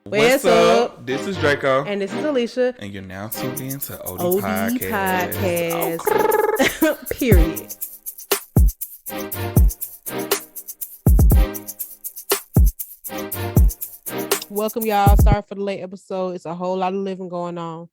What's up? This is Draco. And this is Alicia. And you're now tuned in to OD Podcast. Oh. Period. Welcome, y'all. Sorry for the late episode. It's a whole lot of living going on.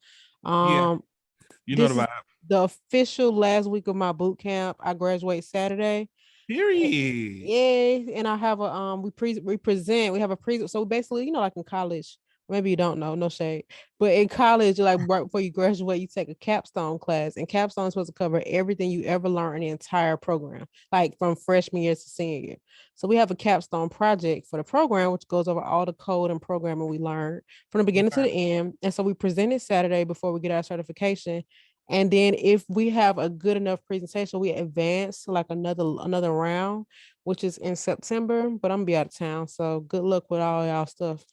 You know the vibe. The official last week of my boot camp. I graduate Saturday. Period. Yeah, and I have a we present. We have a present. So basically, like in college, maybe you don't know, no shade, but in college, like right before you graduate, you take a capstone class, and capstone is supposed to cover everything you ever learned in the entire program, like from freshman year to senior year. So we have a capstone project for the program, which goes over all the code and programming we learned from the beginning to the end. And so we present it Saturday before we get our certification. And then if we have a good enough presentation, we advance to like another round, which is in September, but I'm gonna be out of town. So good luck with all y'all stuff.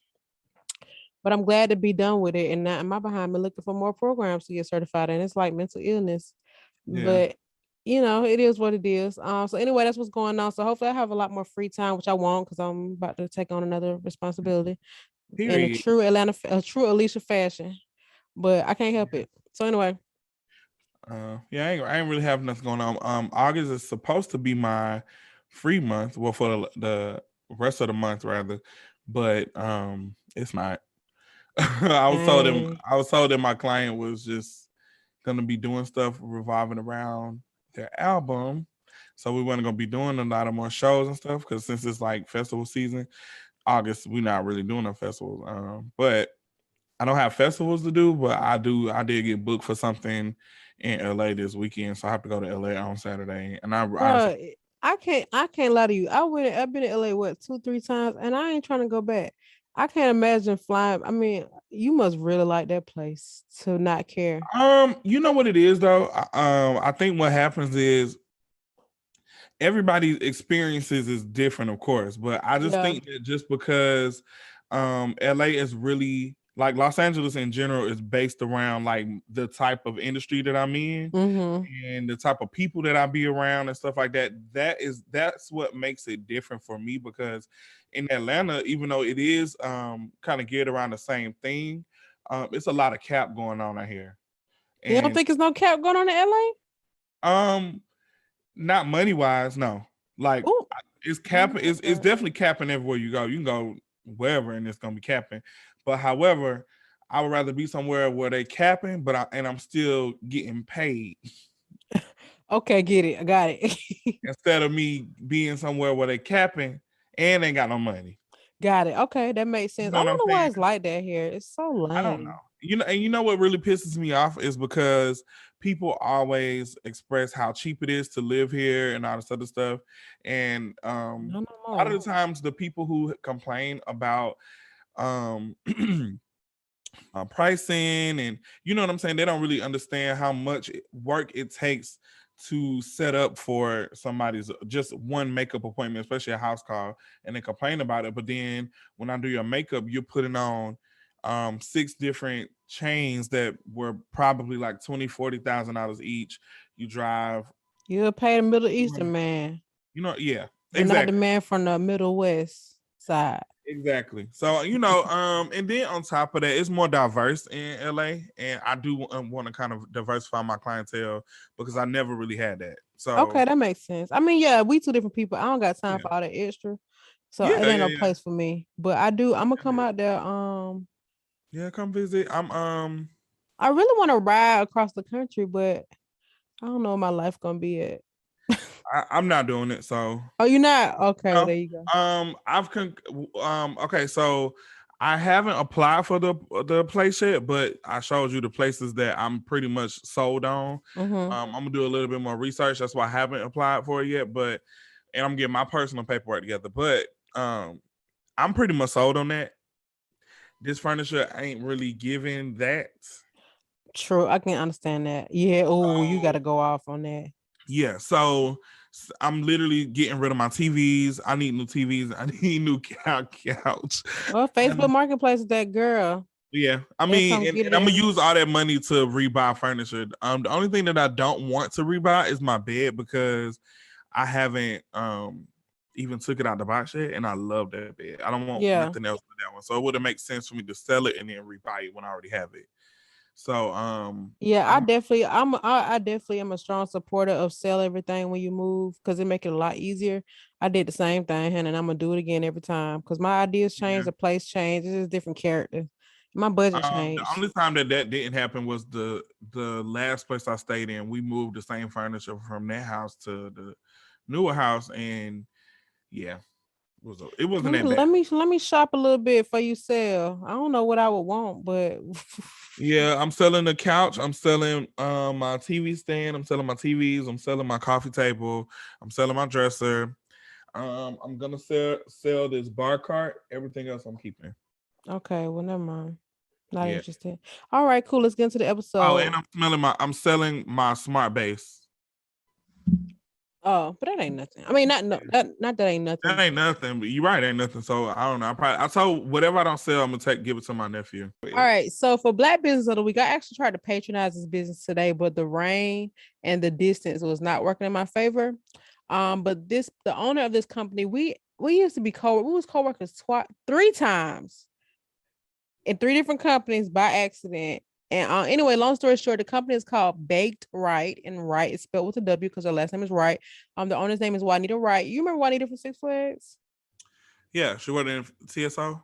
But I'm glad to be done with it. And now am I behind me looking for more programs to get certified? And it's like mental illness. Yeah. But it is what it is. So anyway, that's what's going on. So hopefully I have a lot more free time, which I won't, because I'm about to take on another responsibility in a true Alicia fashion. But I can't help it. So anyway. I ain't really have nothing going on. August is supposed to be my free month, well, for the rest of the month rather, but it's not. I was told that my client was just gonna be doing stuff revolving around their album, so we weren't gonna be doing a lot of more shows and stuff, because since it's like festival season, August we're not really doing no festivals. But I don't have festivals to do, but I did get booked for something in LA this weekend, so I have to go to LA on Saturday. And I can't lie to you. I've been to LA 2-3 times, and I ain't trying to go back. I can't imagine flying. I mean, you must really like that place to not care. You know what it is though. I think what happens is everybody's experiences is different, of course, but I just think that just because LA is really, like, Los Angeles in general is based around like the type of industry that I'm in, and the type of people that I be around and stuff like that. That's what makes it different for me, because in Atlanta, even though it is kind of geared around the same thing, it's a lot of cap going on out here. And you don't think it's no cap going on in LA? Not money wise, no. Like, it's capping. It's definitely capping everywhere you go. You can go wherever and it's gonna be capping. But however, I would rather be somewhere where they capping, but I'm still getting paid. Okay, get it. I got it. Instead of me being somewhere where they capping and they got no money. Got it. Okay, that makes sense. I don't know why it's like that here. It's so lame. I don't know. You know what really pisses me off is because people always express how cheap it is to live here and all this other stuff. And a lot of the times the people who complain about pricing, and you know what I'm saying, they don't really understand how much work it takes to set up for somebody's just one makeup appointment, especially a house call, and they complain about it. But then when I do your makeup, you're putting on 6 different chains that were probably like $20,000-$40,000 each. You'll pay the Middle Eastern man. Yeah. And not the man from the Middle West side. Exactly. So, and then on top of that, it's more diverse in LA, and I do want to kind of diversify my clientele because I never really had that. So okay, that makes sense. I mean, yeah, we two different people. I don't got time for all that extra, so it ain't no place for me. But I do. I'm gonna come out there. Yeah, come visit. I really want to ride across the country, but I don't know where my life gonna be at. I'm not doing it. So. Oh, you're not? Okay, well, there you go. Okay, so I haven't applied for the place yet, but I showed you the places that I'm pretty much sold on. I'm gonna do a little bit more research. That's why I haven't applied for it yet. And I'm getting my personal paperwork together. But I'm pretty much sold on that. This furniture ain't really giving that. True, I can understand that. Yeah. Oh, you got to go off on that. Yeah, so I'm literally getting rid of my TVs. I need new TVs. I need new couch. Well, Facebook Marketplace is that girl. Yeah, I mean, and I'm gonna use all that money to rebuy furniture. The only thing that I don't want to rebuy is my bed, because I haven't even took it out the box yet, and I love that bed. I don't want Yeah. nothing else with that one, so it wouldn't make sense for me to sell it and then rebuy it when I already have it. So Yeah, I'm I definitely am a strong supporter of sell everything when you move because it make it a lot easier. I did the same thing, and I'm gonna do it again every time because my ideas change, yeah. the place change, it's just different character. My budget The changed. only time that didn't happen was the last place I stayed in. We moved the same furniture from that house to the newer house, and yeah, it wasn't that bad. Let me shop a little bit for you sell. I don't know what I would want, but Yeah, I'm selling the couch. I'm selling my TV stand. I'm selling my TVs. I'm selling my coffee table. I'm selling my dresser. I'm gonna sell this bar cart. Everything else I'm keeping. okay, well never mind. Not Yeah. interested. All right, cool. Let's get into the Oh, and episode. I'm selling my smart base. Oh, but that ain't nothing. I mean, not no, not that ain't That nothing. ain't nothing, but you're right, ain't nothing. So I don't know. I told whatever I don't sell, I'm gonna give it to my nephew. All right, so for Black Business of the Week, I actually tried to patronize this business today, but the rain and the distance was not working in my favor. But the owner of this company, we used to be we was co-workers three times in three different companies by accident. And anyway, long story short, the company is called Baked Wright, and Wright is spelled with a W because her last name is Wright. The owner's name is Juanita Wright. You remember Juanita from Six Flags? Yeah, she worked in TSO.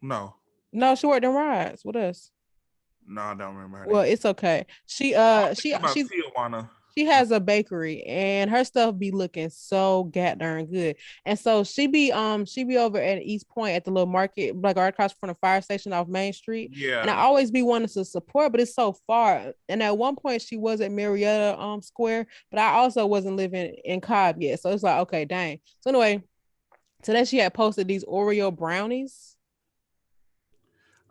No, No, she worked in rides with us. no, I don't remember her Well, name. it's okay. Oh, I'm thinking about Tijuana. She has a bakery and her stuff be looking so god darn good. And so she be over at East Point at the little market, like right across from the fire station off Main Street. And I Yeah. always be wanting to support, but it's so far. And at one point she was at Marietta Square, but I also wasn't living in Cobb yet. So it's like, okay, dang. So anyway, today she had posted these Oreo brownies.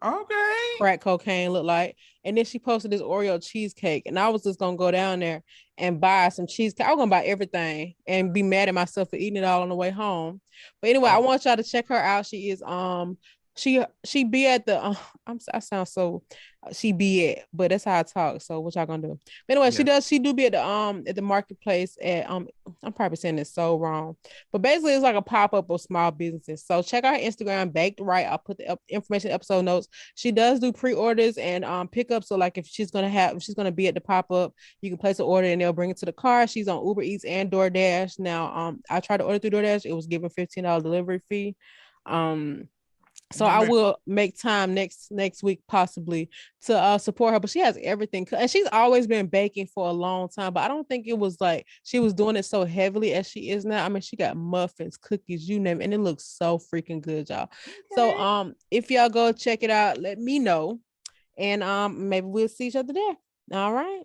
Okay. Crack cocaine look like. And then she posted this Oreo cheesecake. And I was just gonna go down there and buy some cheesecake. I was gonna buy everything and be mad at myself for eating it all on the way home. But anyway, I Oh, want y'all to check her out. She is she be at the I sound so she be at, but that's how I talk. So what y'all gonna do? But anyway, yeah. she do be at the marketplace at I'm probably saying this so wrong, but basically it's like a pop-up of small businesses. So check out her Instagram, Baked Right. I'll put the information episode notes. She does do pre-orders and pickups. So like if she's gonna be at the pop-up, you can place an order and they'll bring it to the car. She's on Uber Eats and DoorDash. Now I tried to order through DoorDash, it was given $15 delivery fee. So Not I bad. will make time next week possibly to support her. But she has everything, and she's always been baking for a long time. But I don't think it was like she was doing it so heavily as she is now. I mean, she got muffins, cookies, you name it, and it looks so freaking good, y'all. So Okay. if y'all go check it out, let me know, and maybe we'll see each other there. All right.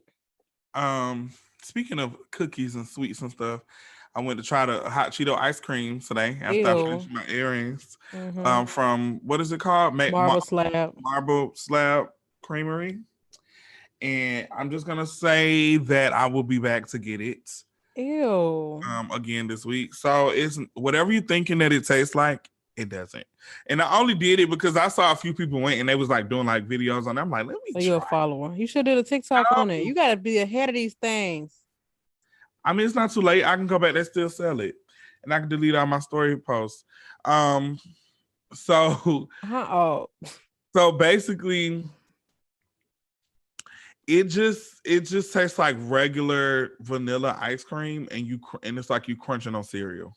Um, Speaking of cookies and sweets and stuff, I went to try the hot Cheeto ice cream today after I Ew. finished my earrings. Mm-hmm. From what is it called? Marble slab. Marble Slab Creamery. And I'm just gonna say that I will be back to get it Ew. again this week. So it's whatever you're thinking that it tastes like, it doesn't. And I only did it because I saw a few people went and they was like doing like videos on it. I'm like, let me So you're a try. follower. You should do a TikTok on it. No. You gotta be ahead of these things. I mean, it's not too late. I can go back. They still sell it, and I can delete all my story posts. Um, so Oh, so basically, it just tastes like regular vanilla ice cream, and it's like you crunching on cereal.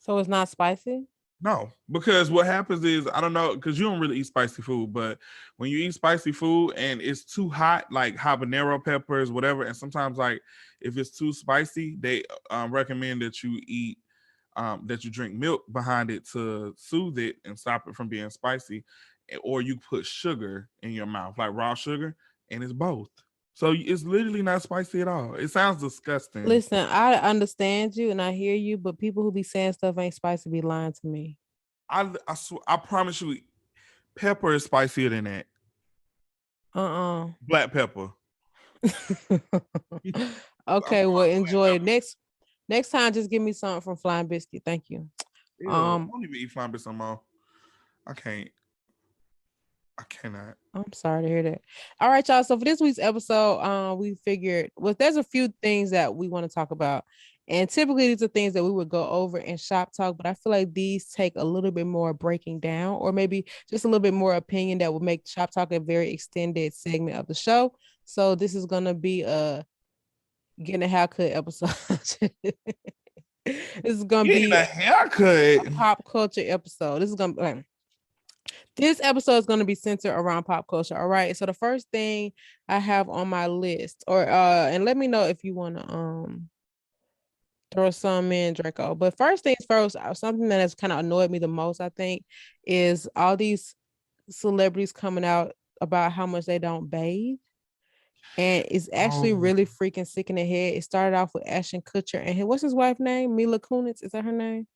so it's not spicy? No, because what happens is I don't know because you don't really eat spicy food, but when you eat spicy food and it's too hot, like habanero peppers, whatever, and sometimes like if it's too spicy, they recommend that you eat that you drink milk behind it to soothe it and stop it from being spicy, or you put sugar in your mouth like raw sugar, and it's both. So it's literally not spicy at all. It sounds disgusting. Listen, I understand you and I hear you, but people who be saying stuff ain't spicy be lying to me. I promise you, pepper is spicier than that. Uh-uh. Black pepper. I Okay, well promise black enjoy it. pepper. Next time just give me something from Flying Biscuit. Thank you. Ew, I Um, don't even eat flan bits no more. I can't. I cannot. I'm sorry to hear that. All right, y'all. So for this week's episode, we figured there's a few things that we want to talk about. And typically these are things that we would go over in shop talk, but I feel like these take a little bit more breaking down, or maybe just a little bit more opinion that would make shop talk a very extended segment of the show. So this is gonna be a getting a haircut episode. This is gonna Getting be a haircut. a pop culture episode. This episode is going to be centered around pop culture. All right. So the first thing I have on my list, or and let me know if you want to throw some in, Draco. But first things first, something that has kind of annoyed me the most, I think, is all these celebrities coming out about how much they don't bathe. And it's actually Oh, really freaking sick in the head. It started off with Ashton Kutcher and what's his wife's name? Mila Kunis. Is that her name?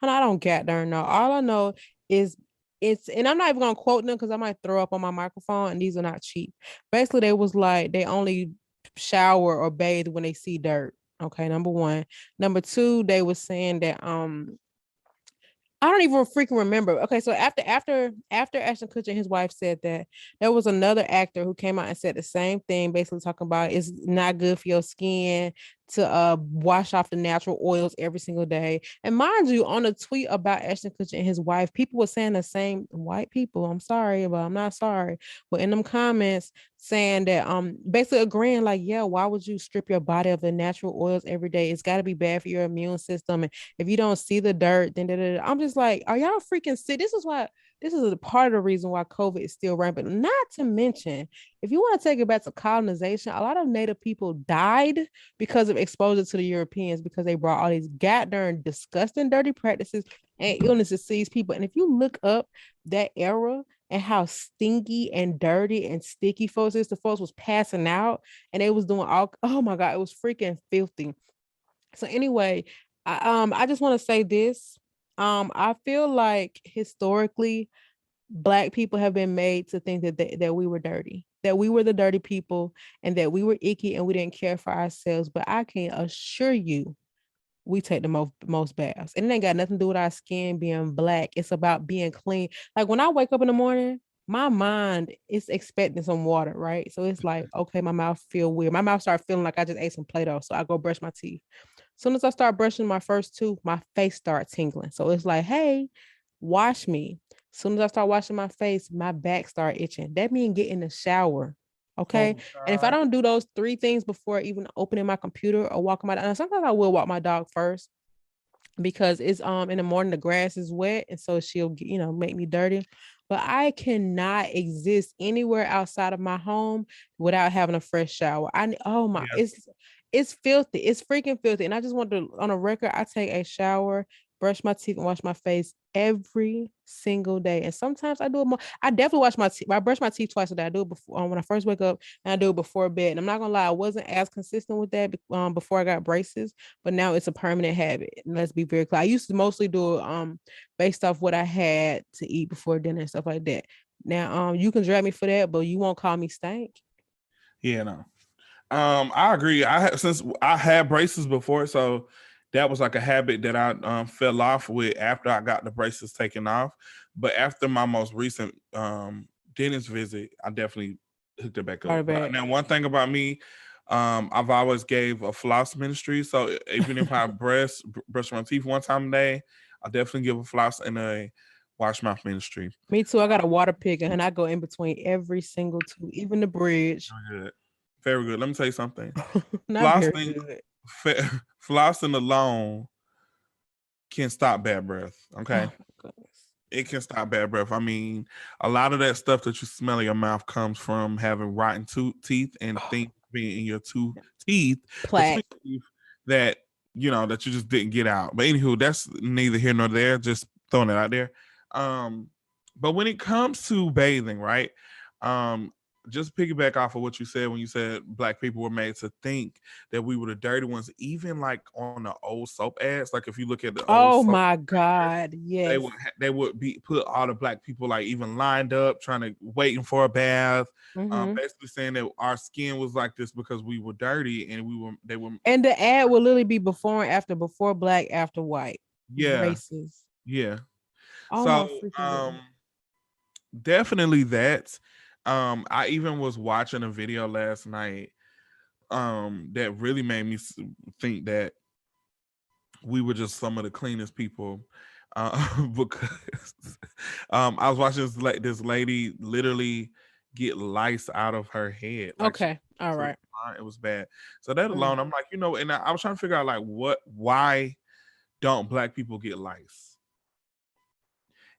And I don't get there. No. All I know is and I'm not even gonna quote them because I might throw up on my microphone, and these are not cheap. Basically, they was like they only shower or bathe when they see dirt. Okay, number one. Number two, they was saying that I don't even freaking remember. Okay, so after Ashton Kutcher and his wife said that, there was another actor who came out and said the same thing, basically talking about it's not good for your skin to wash off the natural oils every single day. And mind you, on a tweet about Ashton Kutcher and his wife, people were saying the same. White people, I'm sorry, but I'm not sorry. But in them comments saying that basically agreeing like, yeah, why would you strip your body of the natural oils every day? It's got to be bad for your immune system. And if you don't see the dirt, then I'm just like, are y'all freaking sick? This is a part of the reason why COVID is still rampant. Not to mention, if you want to take it back to colonization, a lot of Native people died because of exposure to the Europeans because they brought all these goddamn disgusting, dirty practices and illnesses to these people. And if you look up that era and how stinky and dirty and sticky folks is, the folks was passing out and they was doing all, oh my God, it was freaking filthy. So anyway, I just want to say this. I feel like historically, Black people have been made to think that we were dirty, that we were the dirty people, and that we were icky and we didn't care for ourselves. But I can assure you, we take the most baths, and it ain't got nothing to do with our skin being black. It's about being clean. Like when I wake up in the morning, my mind is expecting some water, right? So it's like, okay, my mouth feel weird. My mouth start feeling like I just ate some Play-Doh. So I go brush my teeth. As soon as I start brushing my first tooth, my face starts tingling. So it's like, hey, wash me. As soon as I start washing my face, my back start itching. That means get in the shower. Okay. oh And if I God. don't do those three things before even opening my computer or walking my dog, sometimes I will walk my dog first because it's in the morning the grass is wet and so she'll make me dirty. But I cannot exist anywhere outside of my home without having a fresh shower. Oh my, Yeah. it's filthy. It's freaking filthy. And I just want to, on a record, I take a shower, brush my teeth, and wash my face every single day. And sometimes I do it more. I definitely wash my teeth. I brush my teeth twice a day. I do it before when I first wake up, and I do it before bed. And I'm not gonna lie, I wasn't as consistent with that before I got braces, but now it's a permanent habit. And let's be very clear. I used to mostly do it based off what I had to eat before dinner and stuff like that. Now you can drag me for that, but you won't call me stank. Yeah, no. I agree. Since I had braces before, so that was like a habit that I fell off with after I got the braces taken off. But after my most recent dentist visit, I definitely hooked it back Brought up. it But back. now one thing about me, I've always gave a floss ministry. So even if I brush my teeth one time a day, I definitely give a floss and a wash mouth ministry. Me too. I got a water pick and I go in between every single tooth, even the bridge. Very good. Very good. Let me tell you something. Not very Flossing, good. flossing alone can stop bad breath. Okay. Oh my goodness. It can stop bad breath. I mean, a lot of that stuff that you smell in your mouth comes from having rotten teeth and things being in your teeth between Plaque. teeth that that you just didn't get out. But anywho, that's neither here nor there. Just throwing it out there. Um, but when it comes to bathing, right? Um, just piggyback off of what you said when you said Black people were made to think that we were the dirty ones, even like on the old soap ads. Like if you look at the old Oh soap my back there, God. they Yes. would be put all the Black people like even lined up trying to waiting for a bath, Mm-hmm. basically saying that our skin was like this because we were dirty and they were. And the ad will literally be before and after, before black, after white. Yeah, Racist. yeah. Oh So my freaking goodness. definitely that. I even was watching a video last night that really made me think that we were just some of the cleanest people. Because I was watching this lady literally get lice out of her head, like she Okay. All to the right. line. It was bad. So that Mm. alone, I'm like, and I was trying to figure out like why don't black people get lice?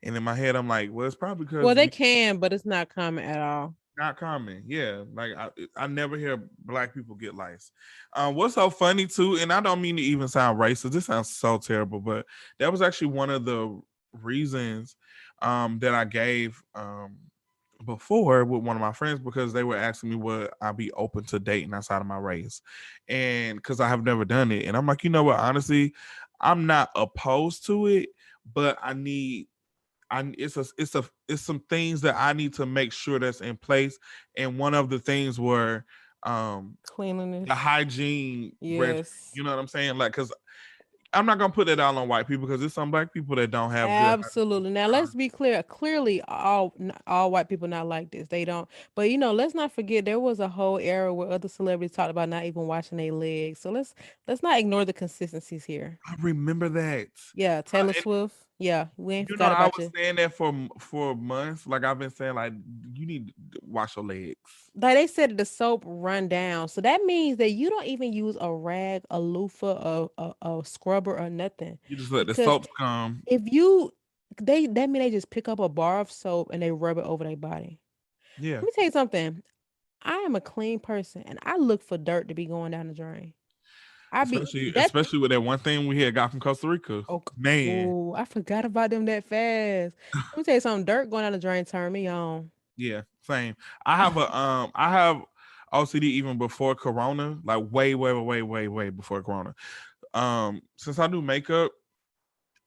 And in my head, I'm like, well, it's probably Well, because they can, but it's not common at all. not common. Yeah, like I never hear black people get lice. What's so funny too, and I don't mean to even sound racist. This sounds so terrible, but that was actually one of the reasons that I gave before with one of my friends, because they were asking me would I be open to dating outside of my race, and because I have never done it, and I'm like, you know what, honestly, I'm not opposed to it, but it's some things that I need to make sure that's in place, and one of the things were the Cleanliness. hygiene regimen. Yes. You know what I'm saying? Like, because I'm not gonna put that all on white people, because there's some black people that don't have good hygiene. Absolutely. Now let's be clear. Clearly, all white people not like this. They don't. But let's not forget there was a whole era where other celebrities talked about not even washing their legs. So let's not ignore the consistencies here. I remember that. Yeah, Taylor And Swift. Yeah, we ain't forgot I about was you. saying that for months. Like, I've been saying, like, you need to wash your legs. Like they said, the soap run down. So that means that you don't even use a rag, a loofah, a scrubber, or nothing. You just let the Because soaps come. if you that mean they just pick up a bar of soap and they rub it over their body. Yeah. Let me tell you something. I am a clean person and I look for dirt to be going down the drain. I be Especially that especially with that one thing we had got from Costa Rica. oh, Man. oh I forgot about them that fast. Let me tell you something, dirt going down the drain turn me on. Yeah, same. I have OCD even before Corona, like way before Corona. Since I do makeup,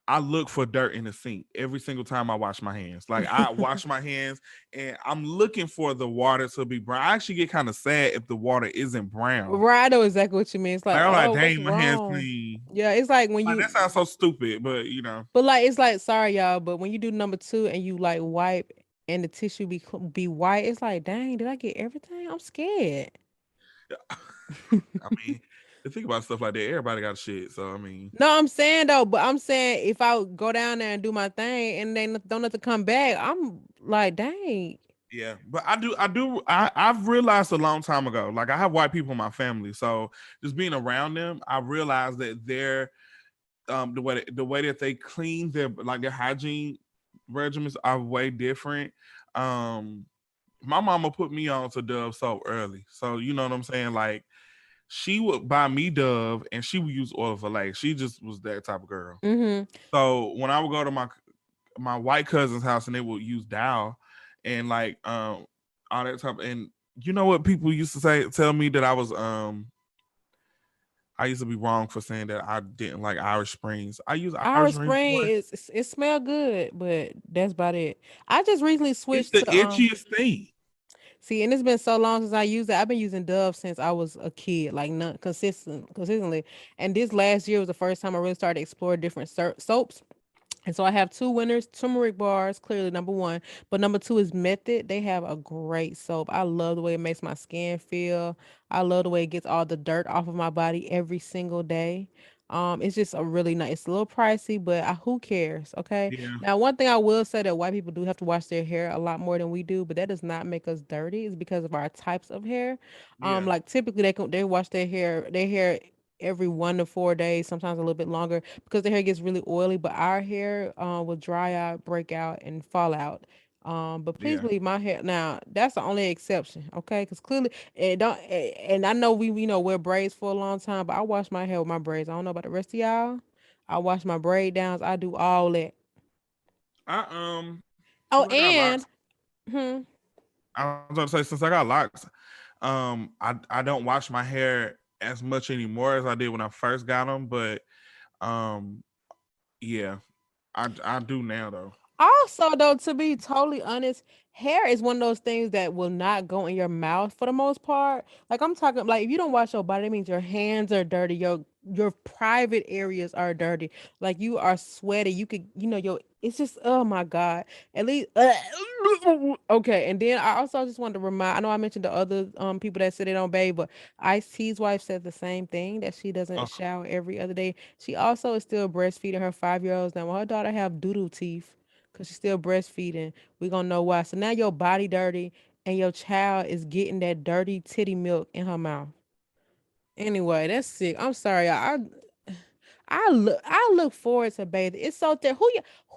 I look for dirt in the sink every single time I wash my hands. Like, I wash my hands and I'm looking for the water to be brown. I actually get kind of sad if the water isn't brown. Right, I know exactly what you mean. It's like, Like, I'm like, oh, what's dang, my hands wrong? clean. Yeah, it's like when Like, that you sounds so stupid, but but like it's like sorry y'all, but when you do number two and you like wipe and the tissue be white, it's like, dang, did I get everything? I'm scared. I mean, to think about stuff like that, everybody got shit. So I mean, No, I'm saying though, but I'm saying if I go down there and do my thing and they don't have to come back, I'm like, dang. yeah, but I've realized a long time ago. Like, I have white people in my family, so just being around them, I realized that they're the way that they clean their hygiene regimens are way different. Um, my mama put me on to Dove soap early, so you know what I'm saying. Like, she would buy me Dove, and she would use oil for legs. She just was that type of girl. Mm-hmm. So when I would go to my white cousin's house and they would use Dow and like all that type, and you know what people used to tell me that I used to be wrong for saying that I didn't like Irish Springs. I use Irish Our Springs spring more. is it smell good, but that's about it. I just recently It's switched the to itchiest thing. see, and it's been so long since I used it. I've been using Dove since I was a kid, like not consistently. And this last year was the first time I really started to explore different soaps. And so I have two winners, turmeric bars, clearly number one. But number two is Method. They have a great soap. I love the way it makes my skin feel. I love the way it gets all the dirt off of my body every single day. It's just a really nice. It's a little pricey, but who cares? Okay. Yeah, Now, one thing I will say that white people do have to wash their hair a lot more than we do, but that does not make us dirty. It's because of our types of hair. yeah, Like typically they wash their hair every 1 to 4 days, sometimes a little bit longer because the hair gets really oily, but our hair will dry out, break out, and fall out. But please yeah. believe my hair. Now that's the only exception, okay? Because clearly, it don't. And I know we wear braids for a long time, but I wash my hair with my braids. I don't know about the rest of y'all. I wash my braid downs. I do all that. I Oh, since I got and locks, hmm, I was gonna say since I got locks, I don't wash my hair as much anymore as I did when I first got them, but um, yeah, I do now though. also, though, to be totally honest, hair is one of those things that will not go in your mouth for the most part. Like I'm talking, like if you don't wash your body, that means your hands are dirty. Your private areas are dirty. Like you are sweaty. You could, your It's just, oh my God. At least okay. And then I also just wanted to remind, I know I mentioned the other people that said they don't bathe, but Ice T's wife said the same thing, that she doesn't Oh, shower every other day. She also is still breastfeeding her 5 year olds. Now when her daughter have doodle teeth because she's still breastfeeding, we gonna know why. So now your body dirty and your child is getting that dirty titty milk in her mouth. Anyway, that's sick. I'm sorry. I look forward to bathing. It's so there. Who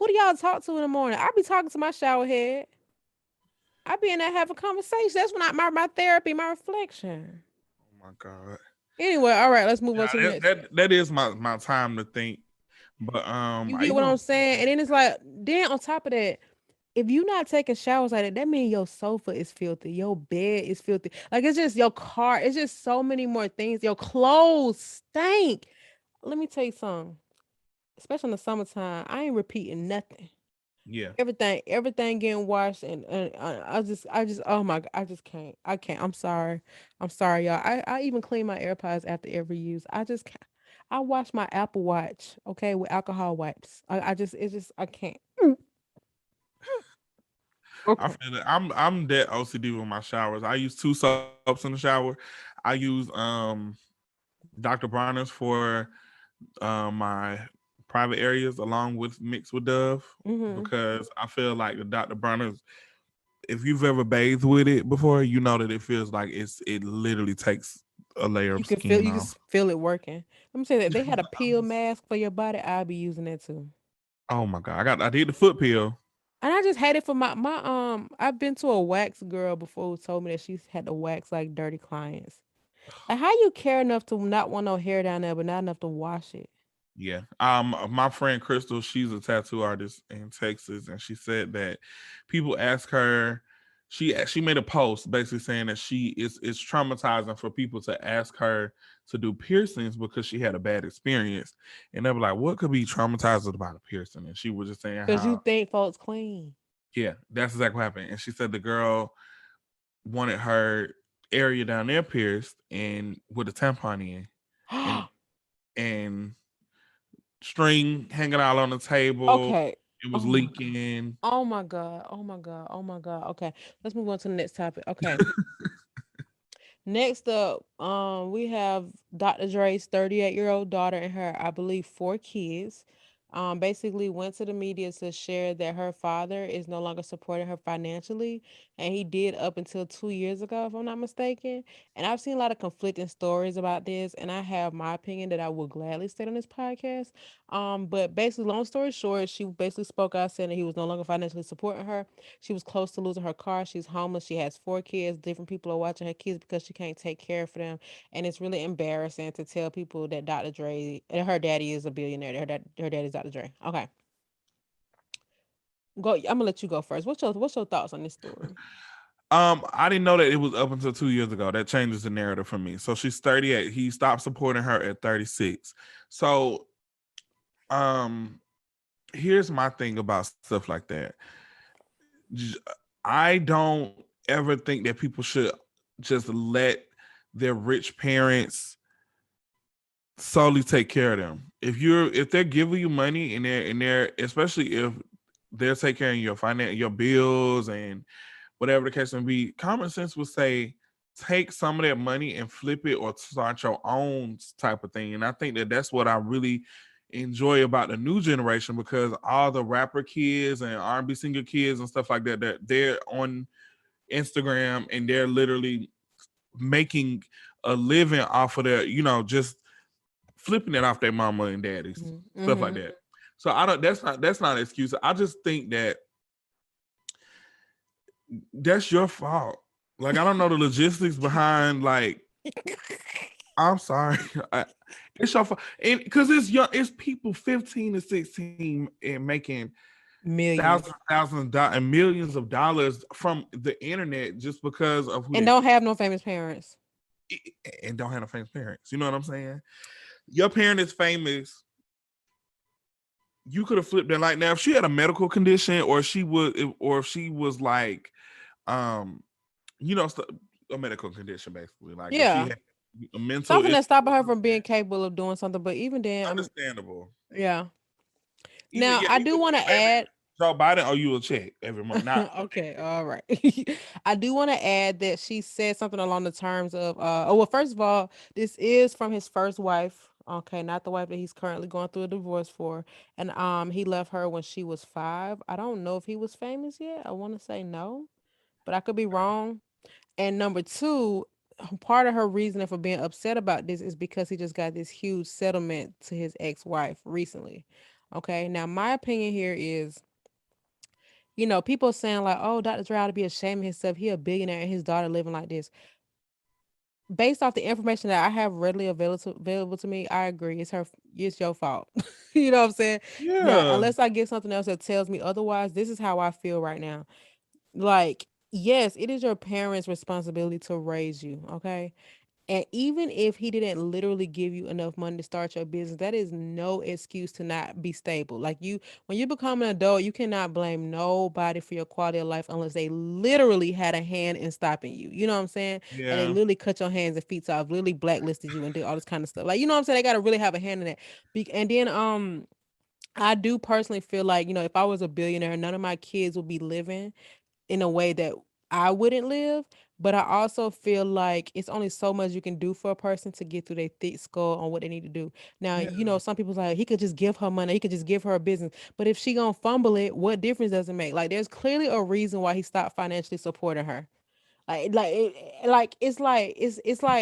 do y'all talk to in the morning? I be talking to my shower head. I be in there having conversation. That's when my therapy, my reflection. oh my God. Anyway, all right, let's move on to the Yeah, next. that is my time to think. But You I get what even I'm saying? And then it's like, then on top of that, if you not taking showers like that means your sofa is filthy, your bed is filthy. Like it's just your car. It's just so many more things. Your clothes stink. Let me tell you something. Especially in the summertime, I ain't repeating nothing. yeah. Everything getting washed, and I just oh my God, I can't. I'm sorry, y'all. I even clean my AirPods after every use. I just can't. I wash my Apple Watch, okay, with alcohol wipes. I just it's just I can't. I Okay. feel it. I'm that OCD with my showers. I use 2 soaps in the shower. I use Dr. Bronner's for my private areas along with mixed with Dove Mm-hmm. because I feel like the Dr. Bronner's, if you've ever bathed with it before, you know that it feels like it literally takes a layer of skin You can off. feel it working. Let me say that they had a peel mask for your body. I'll be using that too. Oh my God. I did the foot peel. And I just hate it for my. I've been to a wax girl before who told me that she's had to wax like dirty clients. Like, how you care enough to not want no hair down there, but not enough to wash it? Yeah. My friend Crystal, she's a tattoo artist in Texas, and she said that people ask her. She made a post basically saying that it's traumatizing for people to ask her to do piercings because she had a bad experience, and they were like, "What could be traumatizing about a piercing?" And she was just saying Because you how, think folks clean. yeah, that's exactly what happened. And she said the girl wanted her area down there pierced and with a tampon in, and and string hanging out on the table. Okay. It was Oh my God. leaking. Oh my God. Oh my God. Oh my God. Okay. Let's move on to the next topic. Okay. Next up, we have Dr. Dre's 38-year-old daughter and her, I believe, 4 kids. Basically went to the media to share that her father is no longer supporting her financially, and he did up until 2 years ago, if I'm not mistaken. And I've seen a lot of conflicting stories about this, and I have my opinion that I will gladly state on this podcast. But basically, long story short, she basically spoke out saying that he was no longer financially supporting her. She was close to losing her car. She's homeless. She has 4 kids. Different people are watching her kids because she can't take care of them. And it's really embarrassing to tell people that Dr. Dre, her daddy is a billionaire. Her daddy's Dr. Dre. Okay, go. I'm gonna let you go first. What's your thoughts on this story? I didn't know that it was up until 2 years ago. That changes the narrative for me. So she's 38. He stopped supporting her at 36. So um here's my thing about stuff like that. I don't ever think that people should just let their rich parents solely take care of them. If they're giving you money and they're especially if they're taking care of your your bills and whatever the case may be, common sense would say take some of that money and flip it or start your own type of thing. And I think that that's what I really enjoy about the new generation because all the rapper kids and R&B singer kids and stuff like that, that they're on Instagram and they're literally making a living off of their, just flipping it off their mama and daddies, stuff like Mm-hmm. that. So I don't. That's not an excuse. I just think that that's your fault. Like I don't know the logistics behind. Like I'm sorry, it's your fault, and because it's young, it's people 15 to 16 and making Millions. thousands of dollars and millions of dollars from the internet just because of who And they don't have no famous parents. and don't have no famous parents. You know what I'm saying? Your parent is famous. You could have flipped it like now if she had a medical condition or if she was like um a medical condition basically like if she Yeah. had a mental Something issue that's stopping or her from something being capable of doing something. But even then, understandable yeah. even Now yeah I even do want to maybe add. Joe Biden owe you a check every month. Not Okay, all right. I do want to add that she said something along the terms of oh well, first of all, this is from his first wife. Okay, not the wife that he's currently going through a divorce for. And he left her when she was 5. I don't know if he was famous yet. I want to say no, but I could be wrong. And number two, part of her reasoning for being upset about this is because he just got this huge settlement to his ex-wife recently. Okay, now my opinion here is, people saying like, "Oh, Dr. Dre ought to be ashamed of himself. He a billionaire and his daughter living like this." Based off the information that I have readily available to me, I agree. It's your fault. You know what I'm saying? Now, yeah, unless I get something else that tells me otherwise, this is how I feel right now. Like, yes, it is your parents' responsibility to raise you. Okay, and even if he didn't literally give you enough money to start your business, that is no excuse to not be stable. Like when you become an adult, you cannot blame nobody for your quality of life unless they literally had a hand in stopping you. You know what I'm saying? Like they yeah, literally cut your hands and feet off, literally blacklisted you and did all this kind of stuff. Like, you know what I'm saying? They got to really have a hand in that. And then I do personally feel like, if I was a billionaire, none of my kids would be living in a way that I wouldn't live. But I also feel like it's only so much you can do for a person to get through their thick skull on what they need to do. Now, yeah, some people's like, he could just give her money, he could just give her a business. But if she gonna fumble it, what difference does it make? Like, there's clearly a reason why he stopped financially supporting her. It's like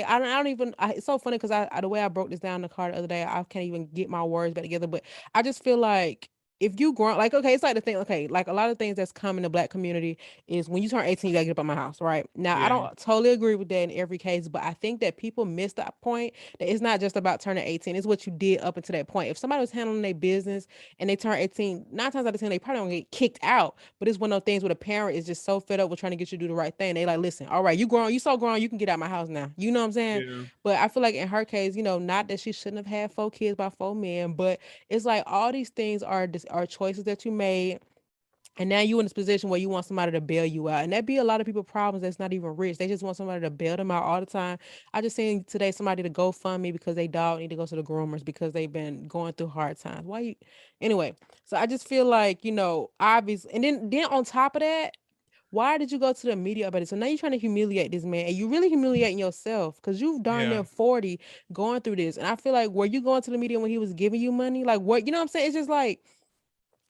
I don't even. It's so funny because the way I broke this down in the car the other day, I can't even get my words back together. But I just feel like if you grow like, okay, it's like the thing, okay, like a lot of things that's come in the black community is when you turn 18, you gotta get up out my house, right? Now I yeah, don't totally agree with that in every case, but I think that people miss that point, that it's not just about turning 18, it's what you did up until that point. If somebody was handling their business and they turn 18, 9 times out of 10, they probably don't get kicked out. But it's one of those things where the parent is just so fed up with trying to get you to do the right thing. They like, listen, all right, you grown, you so grown, you can get out my house now. You know what I'm saying? yeah, But I feel like in her case, not that she shouldn't have had 4 kids by 4 men, but it's like all these things are choices that you made, and now you in this position where you want somebody to bail you out. And that be a lot of people problems that's not even rich. They just want somebody to bail them out all the time. I just seen today somebody to go fund me because they dog need to go to the groomers because they've been going through hard times. Why you anyway? So I just feel like, obvious, and then on top of that, why did you go to the media about it? So now you're trying to humiliate this man, and you really humiliating yourself because you've darn yeah, near 40 going through this. And I feel like, were you going to the media when he was giving you money? Like, what, you know what I'm saying? It's just like,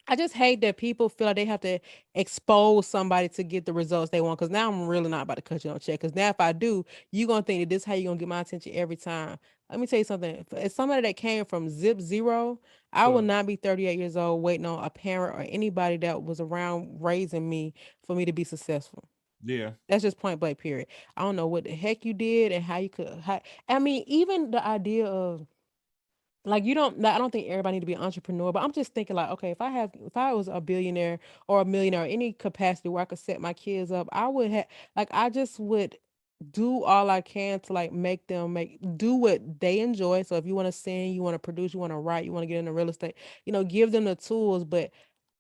I just hate that people feel like they have to expose somebody to get the results they want. Cause now I'm really not about to cut you on check. Cause now if I do, you gonna think that this is how you gonna get my attention every time. Let me tell you something. As somebody that came from zip zero, I will so, not be 38 years old waiting on a parent or anybody that was around raising me for me to be successful. yeah, That's just point blank period. I don't know what the heck you did and how you could. I mean, even the idea of, like, you don't, like, I don't think everybody need to be an entrepreneur, but I'm just thinking like, okay, if I was a billionaire or a millionaire or any capacity where I could set my kids up, I would have, like, I just would do all I can to like make them do what they enjoy. So if you want to sing, you want to produce, you want to write, you want to get into real estate, give them the tools. But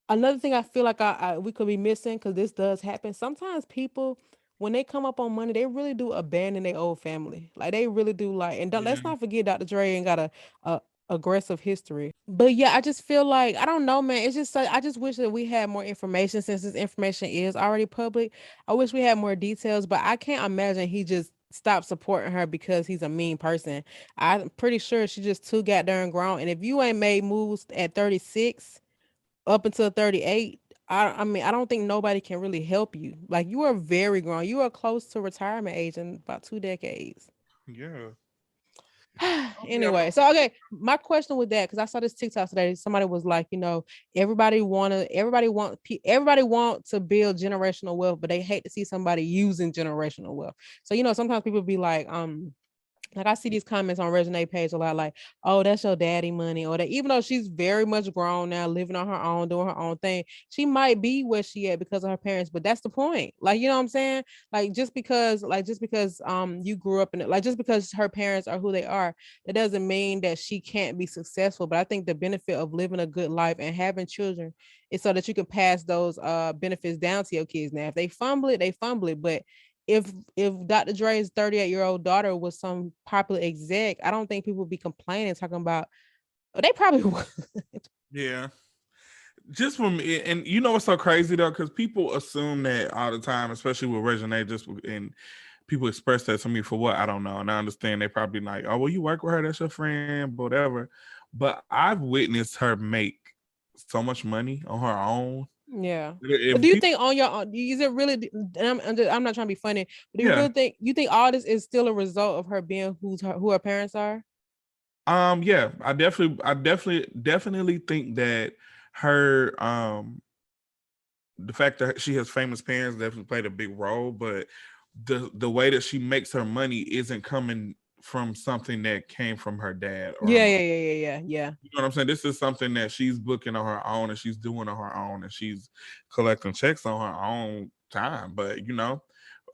another thing I feel like we could be missing, because this does happen. Sometimes people, when they come up on money, they really do abandon their old family. Like they really do. Like, and don't, yeah, let's not forget Dr. Dre ain't got a aggressive history. But yeah, I just feel like, I don't know, man. It's just like, I just wish that we had more information, since this information is already public. I wish we had more details, but I can't imagine he just stopped supporting her because he's a mean person. I'm pretty sure she just too goddamn grown. And if you ain't made moves at 36 up until 38, I mean, I don't think nobody can really help you. Like, you are very grown. You are close to retirement age in about 2 decades. yeah. Yeah, Anyway, so okay, my question with that, because I saw this TikTok today, somebody was like, everybody want to build generational wealth, but they hate to see somebody using generational wealth. So sometimes people be like, I see these comments on Resonate page a lot, like, "Oh, that's your daddy money," or that, even though she's very much grown now, living on her own, doing her own thing, she might be where she at because of her parents. But that's the point. Like, you know what I'm saying? Like, just because you grew up in it, like, just because her parents are who they are, that doesn't mean that she can't be successful. But I think the benefit of living a good life and having children is so that you can pass those benefits down to your kids. Now, if they fumble it, they fumble it. But if Dr. Dre's 38-year-old daughter was some popular exec, I don't think people would be complaining, talking about, oh, they probably would. yeah. just from it, and you know what's so crazy though, because people assume that all the time, especially with Reginae, and people express that to me for what I don't know, and I understand they probably like, oh well, you work with her, that's your friend, whatever. But I've witnessed her make so much money on her own. Yeah. But If do you people, think on your own, is it really, and I'm not trying to be funny, but do you yeah, really think, you think all this is still a result of her being who her parents are? yeah, definitely think that her, the fact that she has famous parents definitely played a big role, but the way that she makes her money isn't coming from something that came from her dad or her Yeah, mom. yeah, yeah, yeah, yeah, yeah. You know what I'm saying? This is something that she's booking on her own and she's doing on her own and she's collecting checks on her own time. But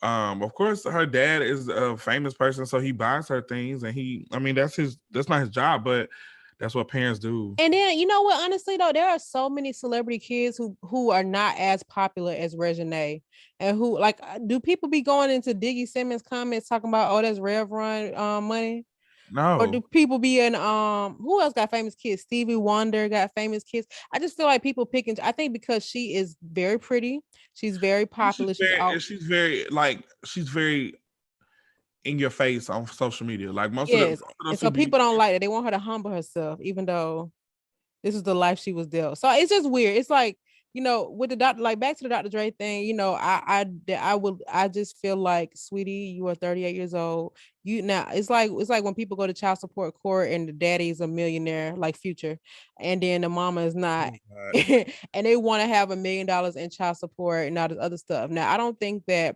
of course, her dad is a famous person, so he buys her things, and I mean, that's not his job, but that's what parents do. And then you know what? Honestly, though, there are so many celebrity kids who are not as popular as Reginae, and who like do people be going into Diggy Simmons comments talking about oh that's Rev Run money? Or do No, people be in who else got famous kids? Stevie Wonder got famous kids. I just feel like people picking. I think because she is very pretty, she's very popular. She's out. she's very in your face on social media. Like Yes, most of and those so people, people don't like that. They want her to humble herself, even though this is the life she was dealt. So it's just weird. It's like, with the doctor, like back to the Dr. Dre thing, I just feel like, sweetie, you are 38 years old. You now it's like when people go to child support court and the daddy's a millionaire, like Future, and then the mama is not. oh God, And they want to have $1 million in child support and all this other stuff. Now, I don't think that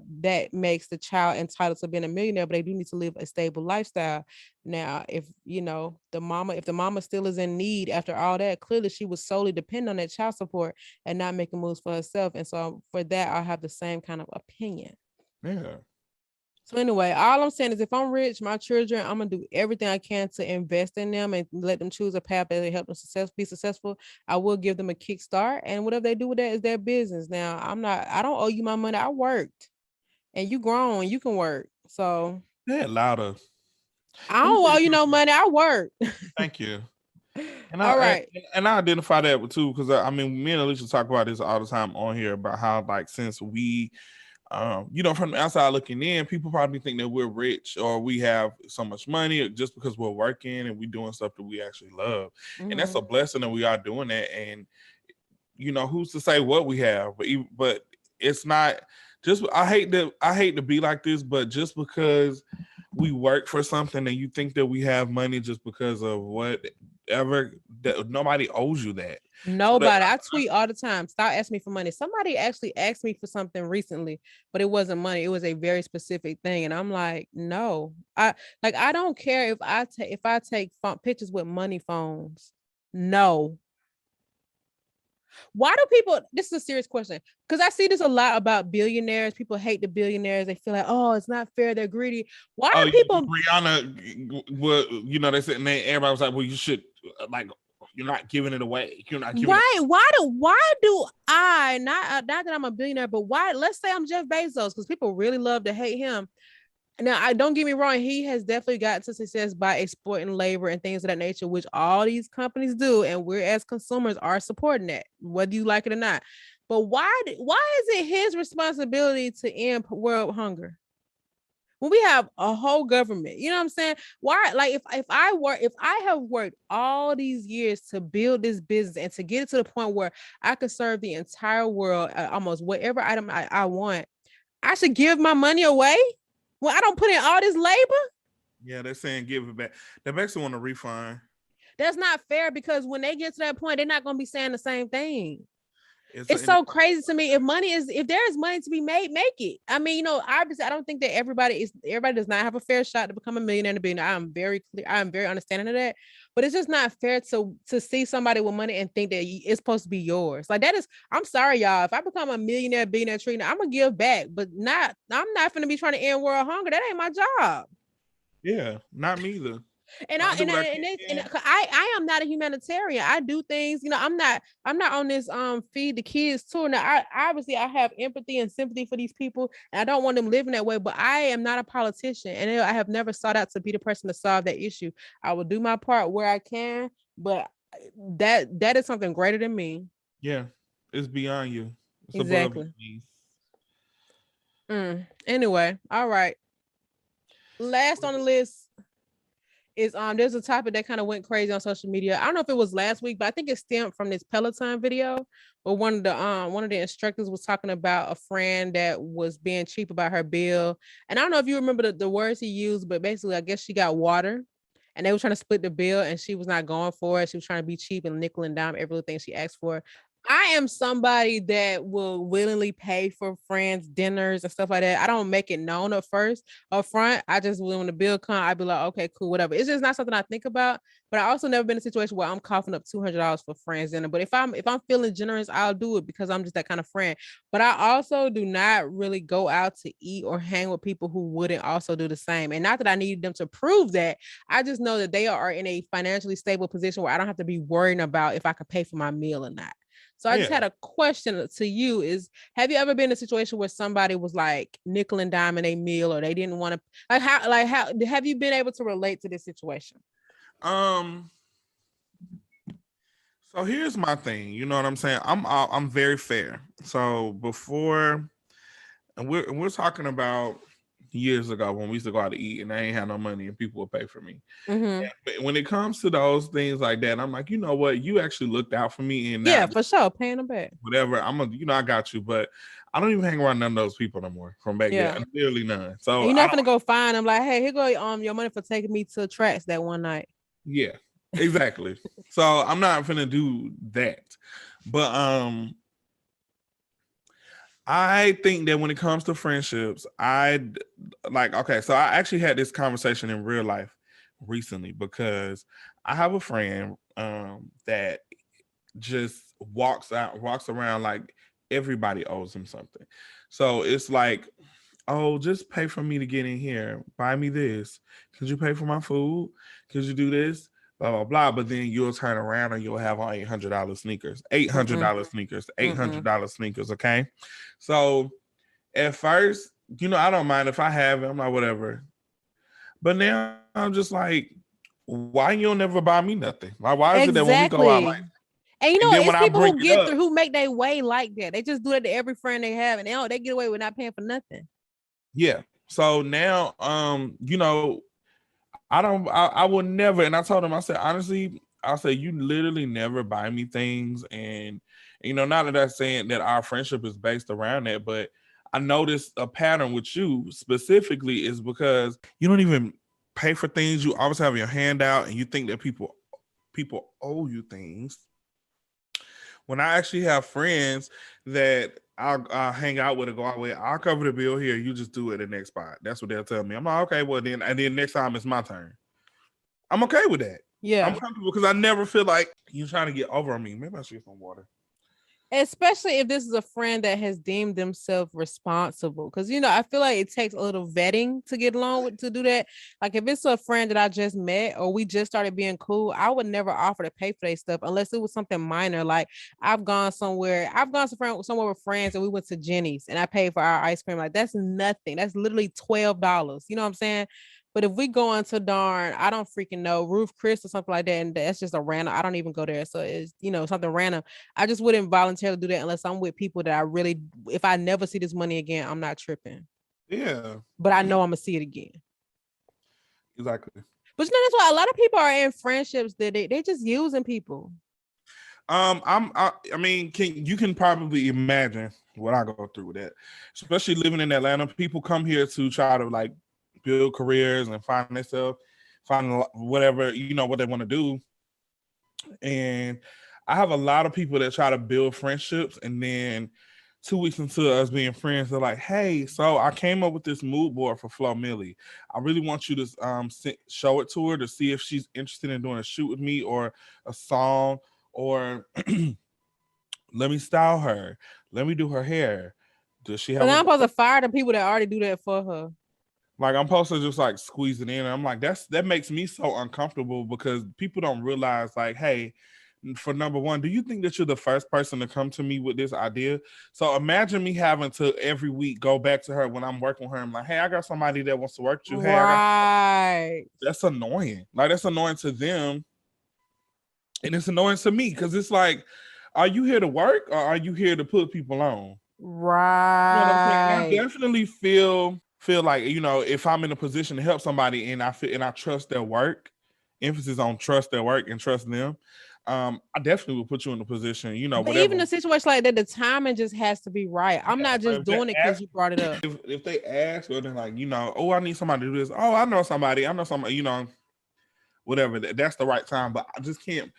makes the child entitled to being a millionaire, but they do need to live a stable lifestyle. Now, if if the mama still is in need after all that, clearly she was solely dependent on that child support and not making moves for herself. And so for that, I have the same kind of opinion. yeah, So anyway, all I'm saying is if I'm rich, my children, I'm gonna do everything I can to invest in them and let them choose a path that will help them be successful. I will give them a kickstart, and whatever they do with that is their business. Now, I don't owe you my money. I worked, and you grown, you can work. So yeah, louder. I Let me don't tell owe you you no something. money. I work. Thank you. And All I right. and I identify that too, because I mean, me and Alicia talk about this all the time on here about how, like, since we, from the outside looking in, people probably think that we're rich or we have so much money just because we're working and we doing stuff that we actually love, and that's Mm-hmm. a blessing that we are doing that. And who's to say what we have, but it's not just. I hate to be like this, but just because we work for something and you think that we have money just because of whatever, that nobody owes you that. So that Nobody. I tweet all the time. Stop asking me for money. Somebody actually asked me for something recently, but it wasn't money. It was a very specific thing, and I'm like, no. I don't care if I take pictures with money phones. No. Why do people? This is a serious question because I see this a lot about billionaires. People hate the billionaires. They feel like, oh, it's not fair. They're greedy. Why oh do yeah, people? Rihanna, well, they said, and then everybody was like, well, you should, like, you're not giving it away. You're not giving it. Right? Why do I not that I'm a billionaire, but why? Let's say I'm Jeff Bezos because people really love to hate him. Now, I don't get me wrong, he has definitely gotten to success by exploiting labor and things of that nature, which all these companies do, and we're as consumers are supporting that, whether you like it or not. But why is it his responsibility to end world hunger? When we have a whole government, you know what I'm saying? Why, like, if I have worked all these years to build this business and to get it to the point where I could serve the entire world, almost whatever item I want, I should give my money away when I don't put in all this labor. Yeah, they're saying give it back. They basically want a refund. That's not fair because when they get to that point, they're not going to be saying the same thing. It's It's and so crazy to me. If there is money to be made, make it. I mean, obviously, I don't think that everybody does not have a fair shot to become a millionaire and a billionaire. I'm very clear. I'm very understanding of that. But it's just not fair to see somebody with money and think that it's supposed to be yours. Like that is. I'm sorry, y'all. If I become a millionaire, billionaire, trillionaire, I'm gonna give back, but not. I'm not gonna be trying to end world hunger. That ain't my job. yeah, not me either. And I I do and, what I I- and, it's, and can. I am not a humanitarian. I do things, I'm not on this feed the kids tour. Now I have empathy and sympathy for these people, and I don't want them living that way. But I am not a politician, and I have never sought out to be the person to solve that issue. I will do my part where I can, but that is something greater than me. Yeah, it's beyond you. It's above your Exactly. knees. Anyway, all right. Last on the list is there's a topic that kind of went crazy on social media. I don't know if it was last week, but I think it stemmed from this Peloton video where one of the instructors was talking about a friend that was being cheap about her bill. And I don't know if you remember the words he used, but basically I guess she got water and they were trying to split the bill and she was not going for it. She was trying to be cheap and nickel and dime everything she asked for. I am somebody that will willingly pay for friends' dinners and stuff like that. I don't make it known up front. I just when the bill come, I'd be like, okay, cool, whatever. It's just not something I think about. But I also never been in a situation where I'm coughing up $200 for friends dinner. But if I'm feeling generous, I'll do it because I'm just that kind of friend. But I also do not really go out to eat or hang with people who wouldn't also do the same. And not that I need them to prove that. I just know that they are in a financially stable position where I don't have to be worrying about if I could pay for my meal or not. So I just Yeah. had a question to you is have you ever been in a situation where somebody was like nickel and diming a meal or they didn't want to like how have you been able to relate to this situation? Um. So here's my thing. You know what I'm saying? I'm very fair. So before, and we're talking about years ago when we used to go out to eat and I ain't had no money and people would pay for me. Mm-hmm. But when it comes to those things like that, I'm like, you know what? You actually looked out for me and Yeah, not for sure. Paying them back. whatever. I got you, but I don't even hang around none of those people no more from back then. Yeah. Literally none. And So you're I not don't. gonna go find them like, hey, here go your money for taking me to tracks that one night. Yeah, exactly. So I'm not gonna do that. But I think that when it comes to friendships, like, okay, so I actually had this conversation in real life recently because I have a friend that just walks around like everybody owes him something. So it's like, oh, just pay for me to get in here. Buy me this. Could you pay for my food? Could you do this? Blah blah blah. But then you'll turn around and you'll have on $800 sneakers, eight hundred Mm-mm. dollars sneakers, eight hundred Mm-mm. dollars sneakers. Okay, so at first, I don't mind if I have it. I'm like whatever. But now I'm just like, why you don't never buy me nothing? Like why is it that when we go out, like, Exactly. And you and know, then when it's I people bring who it get up, through who make their way like that. They just do it to every friend they have, and they get away with not paying for nothing. yeah. So now, I will never. And I told him, I said, honestly, I said, you literally never buy me things. And, not that I'm saying that our friendship is based around that, but I noticed a pattern with you specifically is because you don't even pay for things. You always have your hand out and you think that people owe you things. When I actually have friends that I'll hang out with and go out with, I'll cover the bill here. You just do it at the next spot. That's what they'll tell me. I'm like, okay, well then, and then next time it's my turn. I'm okay with that. I'm Yeah. comfortable because I never feel like you're trying to get over on me. Maybe I should get some water. Especially if this is a friend that has deemed themselves responsible. Because, I feel like it takes a little vetting to get along with to do that. Like, if it's a friend that I just met or we just started being cool, I would never offer to pay for their stuff unless it was something minor. Like, I've gone somewhere with friends and we went to Jenny's and I paid for our ice cream. Like, that's nothing. That's literally $12. You know what I'm saying? But if we go into darn, I don't freaking know, Roof Chris or something like that, and that's just a random, I don't even go there. So it's, something random. I just wouldn't voluntarily do that unless I'm with people that I really, if I never see this money again, I'm not tripping. Yeah, But I know I'm gonna see it again. exactly. But that's why a lot of people are in friendships that they just using people. I mean, can probably imagine what I go through with that, especially living in Atlanta. People come here to try to like build careers and find themselves, find whatever what they want to do, and I have a lot of people that try to build friendships, and then 2 weeks into us being friends, they're like, "Hey, so I came up with this mood board for Flo Millie. I really want you to show it to her to see if she's interested in doing a shoot with me or a song, or let me style her, let me do her hair. Does she So have now a I'm supposed to fire the people that already do that for her. like I'm supposed to just like squeeze it in?" I'm like, that makes me so uncomfortable because people don't realize like, hey, for number one, do you think that you're the first person to come to me with this idea? So imagine me having to every week go back to her when I'm working with her. I'm like, hey, I got somebody that wants to work with you. Hey, I got Right. that's annoying. Like that's annoying to them, and it's annoying to me because it's like, are you here to work or are you here to put people on? You know what I'm saying? And I Right. definitely feel like, you know, if I'm in a position to help somebody and I trust their work, emphasis on trust their work and trust them. I definitely will put you in a position, you know, But whatever. even a situation like that, the timing just has to be right. I'm Yeah, not but just doing it because you brought it up. if they ask or they're like, you know, oh, I need somebody to do this. Oh, I know somebody, you know, whatever. That's the right time. But I just can't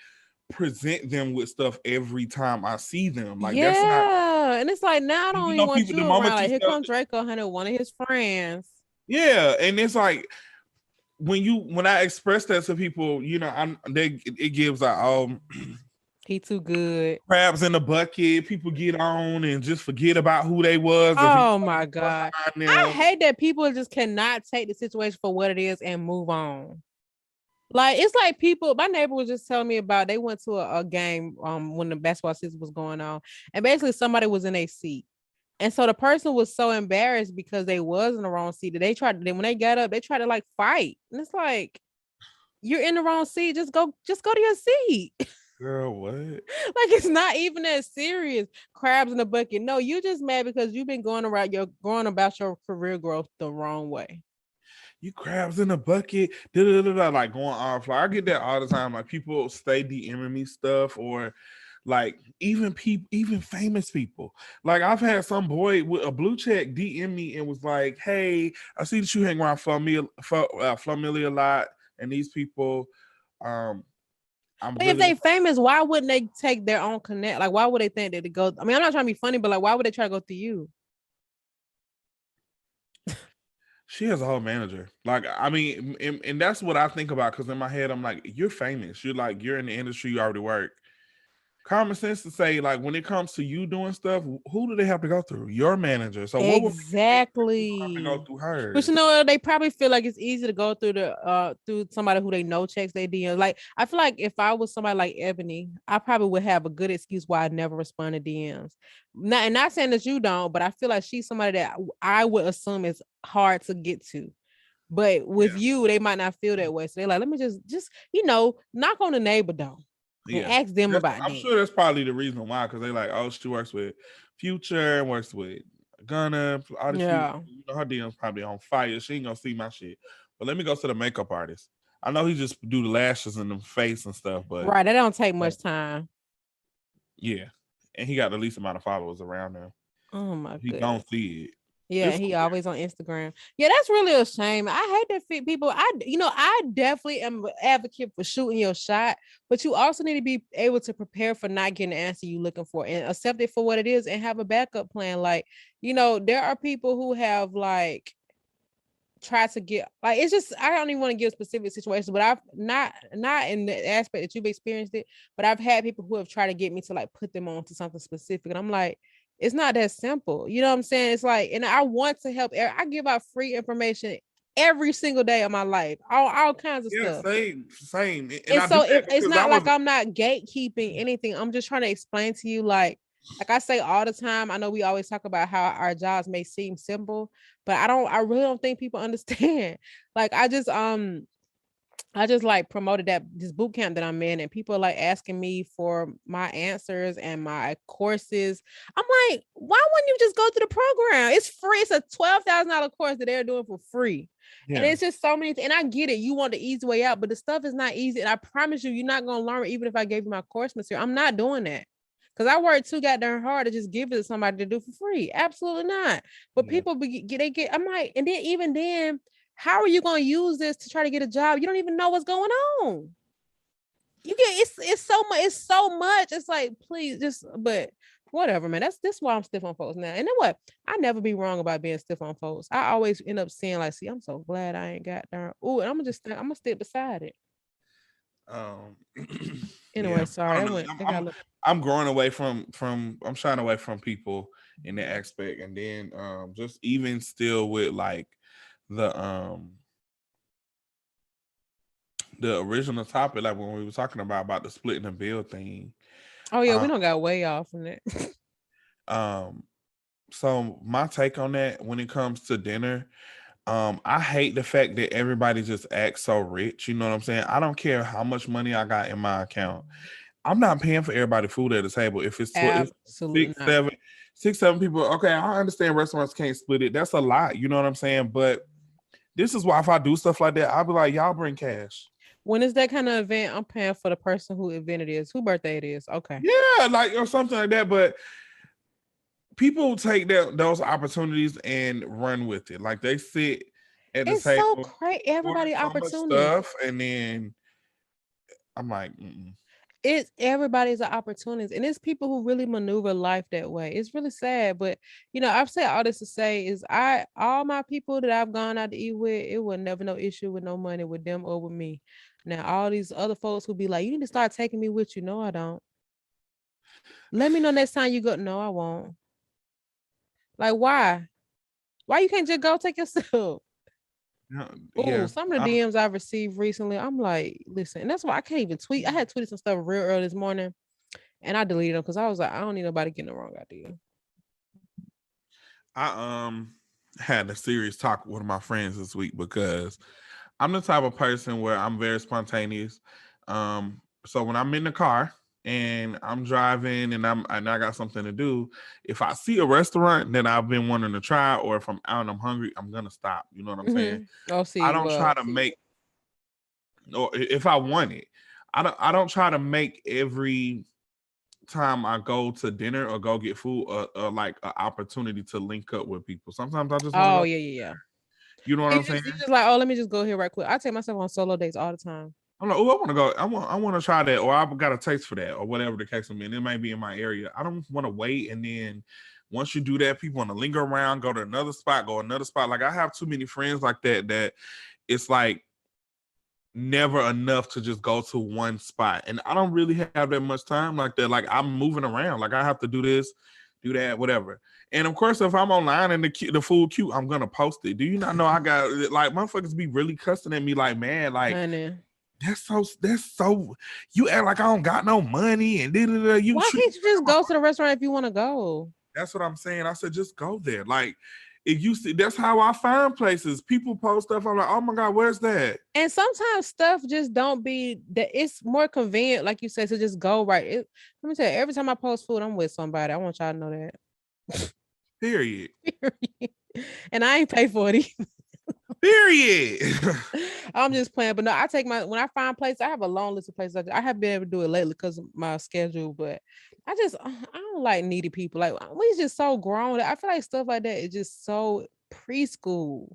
present them with stuff every time I see them. Like that's not, Yeah. And it's like, now I don't you even know, want people. The you around. moment you Like, here start, come Draco, honey, one of his friends. yeah, and it's like when I express that to people, you know, it gives a He too good. crabs in the bucket. People get on and just forget about who they was or forget Oh about my the stuff God. behind I them. hate that people just cannot take the situation for what it is and move on. Like, it's like people, my neighbor was just telling me about, they went to a game when the basketball season was going on, and basically somebody was in a seat. And so the person was so embarrassed because they was in the wrong seat that they tried to, then when they got up, they tried to like fight. And it's like, you're in the wrong seat. Just go to your seat. Girl, what? Like, it's not even that serious. Crabs in the bucket. No, you just mad because you've been going about your career growth the wrong way. You crabs in a bucket, like going off. Like I get that all the time. Like people stay DMing me stuff, or like even people, even famous people. Like I've had some boy with a blue check DM me and was like, "Hey, I see that you hang around Familia a lot, and these people, um, I'm But if really." they famous, why wouldn't they take their own connect? Like, why would they think that to go? I mean, I'm not trying to be funny, but like, why would they try to go through you? She has a whole manager. Like, I mean, and that's what I think about because in my head, I'm like, you're famous. You're in the industry, you already work. Common sense to say, like, when it comes to you doing stuff, who do they have to go through? Your manager. So what would make you think that people have to go Exactly. through But her? you know what? They probably feel like it's easy to go through through somebody who they know checks their DM. Like, I feel like if I was somebody like Ebony, I probably would have a good excuse why I never respond to DMs. Not saying that you don't, but I feel like she's somebody that I would assume is hard to get to. But with Yeah. you, they might not feel that way. So they're like, let me just knock on the neighbor door and Yeah. ask them about I'm that. sure that's probably the reason why, because they like, oh, she works with Future, works with Gunna, all these people. Yeah. You know, her DM's probably on fire. She ain't gonna see my shit. But let me go to the makeup artist. I know he just do the lashes and the face and stuff, but Right. That don't take much time. yeah. And he got the least amount of followers around him. Oh my He goodness. don't see it. Yeah, It's he cool. always on Instagram. Yeah, that's really a shame. I hate that people. I definitely am an advocate for shooting your shot, but you also need to be able to prepare for not getting the answer you're looking for and accept it for what it is and have a backup plan. Like, there are people who have like tried to get like, it's just, I don't even want to give specific situations, but I've not in the aspect that you've experienced it, but I've had people who have tried to get me to like put them on to something specific, and I'm like, it's not that simple. You know what I'm saying? It's like, and I want to help. I give out free information every single day of my life, all kinds of Yeah, stuff. same. And And I do so that it's because I not was like I'm not gatekeeping anything. I'm just trying to explain to you, like I say all the time. I know we always talk about how our jobs may seem simple, but I really don't think people understand. Like, I just like promoted this boot camp that I'm in, and people are like asking me for my answers and my courses. I'm like, why wouldn't you just go through the program? It's free. It's a $12,000 course that they're doing for free. And yeah. it's just so many and I get it. You want the easy way out, but the stuff is not easy. And I promise you, you're not gonna learn it even if I gave you my course material. I'm not doing that. Because I work too goddamn hard to just give it to somebody to do for free. Absolutely not. But Yeah. people I'm like, and then even then, how are you going to use this to try to get a job? You don't even know what's going on. You get it's so much. It's like, please just, but whatever, man. That's why I'm stiff on folks now. And then what? I never be wrong about being stiff on folks. I always end up saying like, see, I'm so glad I ain't got there. Ooh, and I'm gonna stick beside it. Um, Anyway, yeah, I sorry, don't that know. went. They got a little. I'm growing away from. I'm shying away from people in that aspect, and then just even still with like the um the original topic, like when we were talking about the splitting the bill thing. Oh yeah, we Um, don't got way off from that. um, so my take on that when it comes to dinner, I hate the fact that everybody just acts so rich. You know what I'm saying? I don't care how much money I got in my account. I'm not paying for everybody food at the table. If it's Absolutely six, not. seven, 6, 7 people, okay, I understand restaurants can't split it. That's a lot. You know what I'm saying? But this is why if I do stuff like that, I'll be like, y'all bring cash. When it's that kind of event, I'm paying for the person who event it is, who birthday it is. Okay. Yeah, like or something like that. But people take those opportunities and run with it. Like they sit at the It's so table, crazy. order Everybody so much opportunist. stuff, and then I'm like, mm-mm. It's everybody's an opportunist, and it's people who really maneuver life that way. It's really sad, but I've said all this to say is all my people that I've gone out to eat with, it was never no issue with no money with them or with me. Now all these other folks who be like, you need to start taking me with you. No, I don't. Let me know next time you go. No, I won't. Like why? Why you can't just go take yourself? Oh, Yeah. some of the DMs I've received recently, I'm like, listen, and that's why I can't even tweet. I had tweeted some stuff real early this morning, and I deleted them because I was like, I don't need nobody getting the wrong idea. I had a serious talk with one of my friends this week because I'm the type of person where I'm very spontaneous. So when I'm in the car and I'm driving and I got something to do, if I see a restaurant that I've been wanting to try, or if I'm out and I'm hungry, I'm gonna stop. You know what I'm saying? Oh, I see, don't try well, to make, or if I want it, I don't try to make every time I go to dinner or go get food like an opportunity to link up with people. Sometimes I just want to oh go. yeah, yeah, yeah. You know what I'm saying? You just like, oh, let me just go here right quick. I take myself on solo dates all the time. I'm like, oh, I want to go. I want to try that, or I've got a taste for that, or whatever the case may be. And it might be in my area. I don't want to wait, and then once you do that, people want to linger around, go to another spot, go another spot. Like I have too many friends like that. That it's like never enough to just go to one spot, and I don't really have that much time like that. Like I'm moving around. Like I have to do this, do that, whatever. And of course, if I'm online and the food cute, I'm gonna post it. Do you not know I got like motherfuckers be really cussing at me like, man, like Honey, that's so you act like I don't got no money and you why treat me can't you like just I'm a go to the restaurant if you want to go? that's what I'm saying. I said just go there. Like if you see that's how I find places. People post stuff. I'm like, oh my God, where's that? And sometimes stuff just don't be that. It's more convenient, like you said, to just go right. Let me tell you, every time I post food, I'm with somebody. I want y'all to know that. Period. And I ain't pay for it. Period. I'm just playing, but no, I take when I find places. I have a long list of places. I haven't been able to do it lately because of my schedule, but I don't like needy people. Like we just so grown. I feel like stuff like that is just so preschool.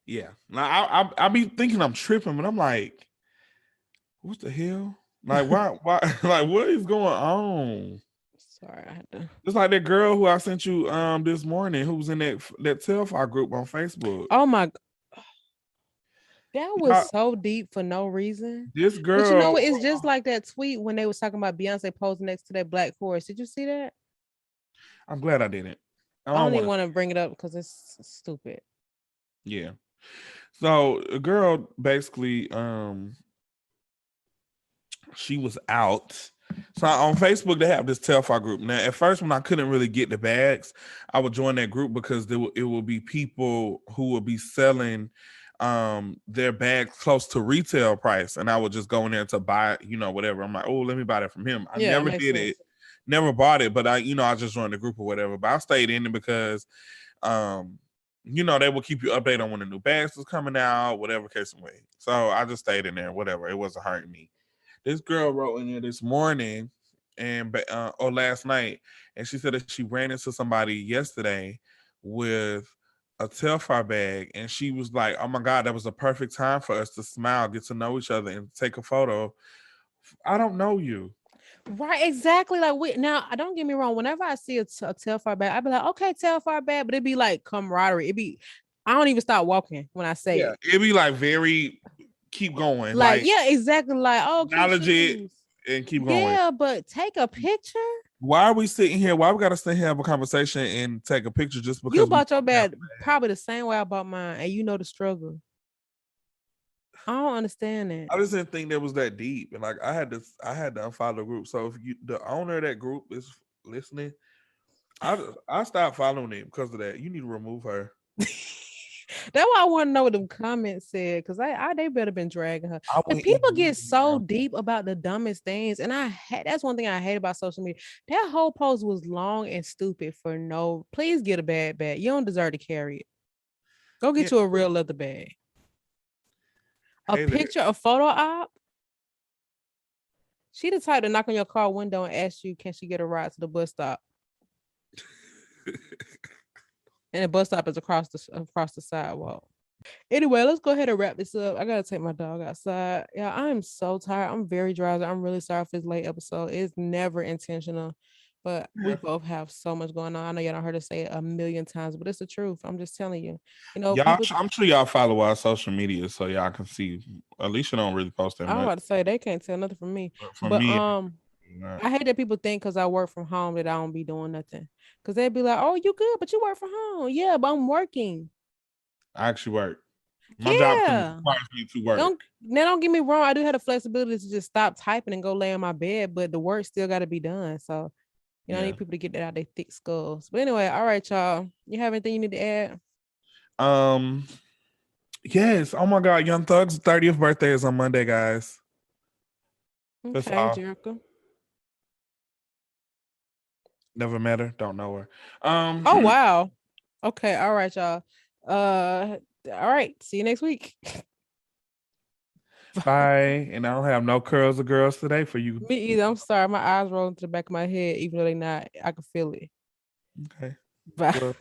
Yeah. Now I be thinking I'm tripping, but I'm like, what the hell? Like why like what is going on? Sorry, I had to. Just like that girl who I sent you this morning who was in that Telfar group on Facebook. Oh my, that was Y'all, so deep for no reason. this But you know girl, what? It's just like that tweet when they was talking about Beyonce posing next to that black horse. Did you see that? I'm glad I didn't. I I don't don't want even to. want to bring it up because it's stupid. Yeah. So a girl basically, she was out. So on Facebook they have this Telfar group. Now at first when I couldn't really get the bags, I would join that group because it will be people who will be selling their bags close to retail price, and I would just go in there to buy, whatever. I'm like, oh, let me buy that from him. I Yeah, it never makes did sense. it, never bought it, but I just joined the group or whatever. But I stayed in it because um they will keep you updated on when the new bags was coming out, whatever case may. So I just stayed in there, whatever. It wasn't hurting me. This girl wrote in there this morning or last night, and she said that she ran into somebody yesterday with a Telfar bag, and she was like, "Oh my God, that was a perfect time for us to smile, get to know each other, and take a photo." I don't know you. Right, exactly. Like we now, don't get me wrong. Whenever I see a Telfar bag, I be like, okay, Telfar bag, but it be like camaraderie. I don't even start walking when I say Yeah, it. it'd be like very keep going, Like, like yeah, exactly. Like, oh, cute acknowledge it shoes. and keep going. Yeah, but take a picture. Why are we sitting here? Why we gotta sit here have a conversation and take a picture just You because we bought your both have? bag probably the same way I bought mine, and you know the struggle. I don't understand that. I just didn't think that was that deep, and like I had to unfollow the group. So if the owner of that group is listening, I stopped following it because of that. You need to remove her. That's why I want to know what them comments said, because I they better been dragging her. I And went people get immediately, so bro. deep about the dumbest things, and that's one thing I hate about social media. That whole post was long and stupid for no. Please get a bag. You don't deserve to carry it. Go Yeah, get you a real leather bag. A hey there. picture, a photo op. She the type to knock on your car window and ask you, can she get a ride to the bus stop? And the bus stop is across the sidewalk. Anyway, let's go ahead and wrap this up. I gotta take my dog outside. Yeah, I'm so tired. I'm very drowsy. I'm really sorry for this late episode. It's never intentional, but we Yeah. both have so much going on. I know y'all don't heard us say it a million times, but it's the truth. I'm just telling you. You know, Y'all, people. I'm sure y'all follow our social media so y'all can see. At least you don't really post that I'm much. about to say they can't tell nothing from me, But for but me, not. I hate that people think because I work from home that I don't be doing nothing. Because they'd be like, "Oh, you good, but you work from home." Yeah, but I'm working. I actually work. My job Yeah. requires me to work. Don't get me wrong. I do have the flexibility to just stop typing and go lay on my bed, but the work still got to be done. So I Yeah. need people to get that out their thick skulls. But anyway, all right, y'all. You have anything you need to add? Um. Yes. Oh my God. Young Thug's 30th birthday is on Monday, guys. That's Okay, all. Jericho. Never met her. Don't know her. Oh wow. Okay, all right, y'all. All right. See you next week. Bye. And I don't have no curls or girls today for you. Me either. I'm sorry. My eyes rolling to the back of my head, even though they not. I can feel it. Okay. Bye. Well.